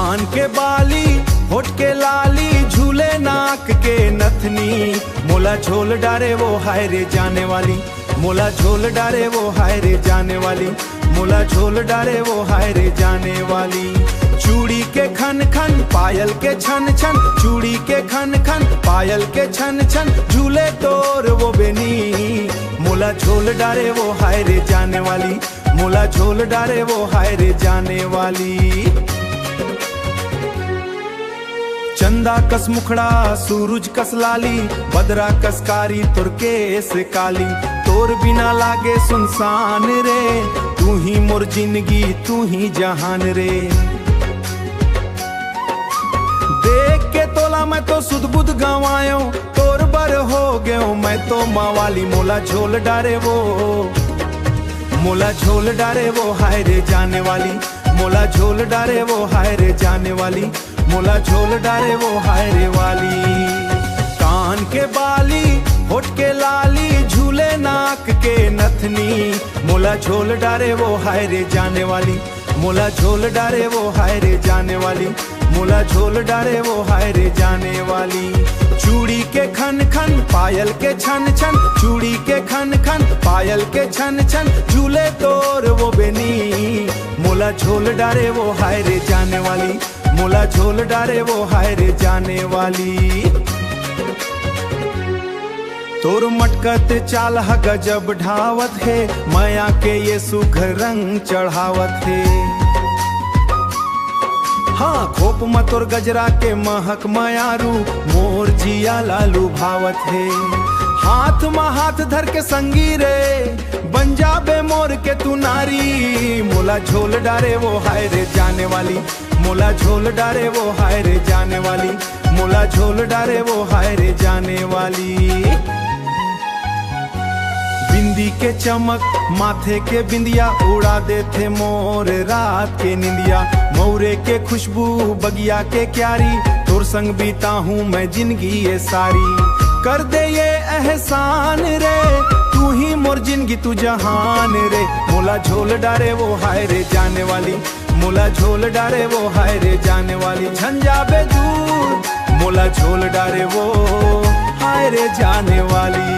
कान के बाली होठ के लाली झूले नाक के नथनी, मोला झोल डारे वो हाय रे जाने वाली, मोला झोल डारे वो हाय रे जाने वाली, मोला झोल डारे वो हाय रे जाने वाली। चूड़ी के खन खन पायल के छन छन, चूड़ी के खन खन पायल के छन छन, झूले तोर वो बेनी, मोला झोल डारे वो हाय रे जाने वाली, मोला झोल डारे वो हाय रे जाने वाली। चंदा कस मुखड़ा सूरज कस लाली, बदरा कस कारी तुर केस काली, तोर बिना लागे सुनसान रे, तू ही मोर जिंदगी तू ही जहान रे। देख के तोला मैं तो सुध बुध गंवायो, तोर बर हो गयो मैं तो मावाली, मोला झोल डारे वो, मोला झोल डारे वो हाय रे जाने वाली, मोला झोल डारे वो हाय रे जाने वाली, मोला झोल डारे वो हाय रे वाली। कान के बाली होठ के लाली झूले नाक के नथनी, मोला झोल डारे वो हाय रे जाने वाली, मोला झोल डारे वो हाय रे जाने वाली, मोला झोल डारे वो हाय रे जाने वाली। चूड़ी के खन खन पायल के छन छन, चूड़ी के खन खन पायल के छन छन, झूले तोर वो बेनी, मोला झोल डारे वो हाय रे जाने वाली, मोला झोल डारे वो हाय रे जाने वाली। तोर मटकत चाल गजब ढावत है, माया के ये सुघर रंग चढ़ावत है। हाँ खोप मतोर गजरा के महक मायारू, मोर जिया लालू भावत है। हाथ में हाथ धर के संगी रे, बन जाबे मोर के तू नारी, मोला झोल डारे वो हाय रे जाने वाली, मोला झोल डारे वो हाय रे जाने वाली, मोला झोल डारे वो हाय रे जाने वाली। बिंदी के चमक माथे के बिंदिया, उड़ा देते मोर रात के निंदिया, मोरे के खुशबू बगिया के क्यारी, तोर संग बीता हूँ मैं जिंदगी ये सारी। कर दे ये एहसान रे, तू ही मोर जिंदगी तू जहान रे, मोला झोल डारे वो हाय रे जाने वाली, मोला झोल डारे वो हाय रे जाने वाली। झंझाबे दूर मोला झोल डारे वो हाय रे जाने वाली।